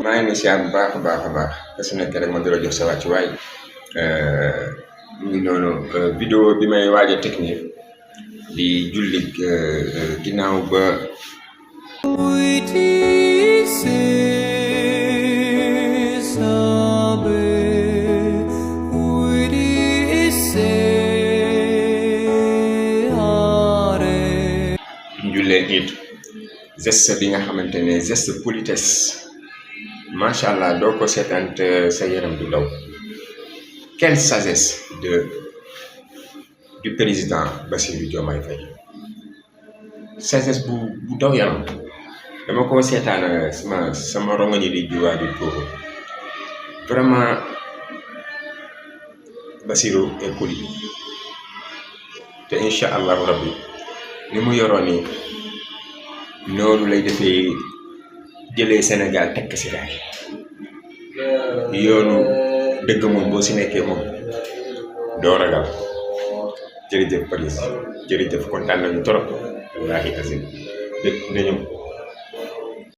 maa ngi siyaar bu baax a baax te su nekk rek ma di la jox sa wàccuwaay mu ngi noonu vidéo bi may waaj a teg nii di julli ginnaaw ba jullee it geste bi nga xamante ne geste politesse macha allah doo ko seetaan te sa yaram du daw. Quelle sagesse du président Bassirou Diomaye Faye, sagesse bu daw yaram. dama ko seetaan sama rongoñi di juwaadi kooku vraiment Bassirou est poli te incha allahu rabbi ni mu yoroon ni noonu lay defee jëlee Sénégal tekk si daal yoonu dëgg moom boo si nekkee moom doo ragal. jërëjëf Paris jërëjëf kontaan nañu trop wallaahi azim dégg nañu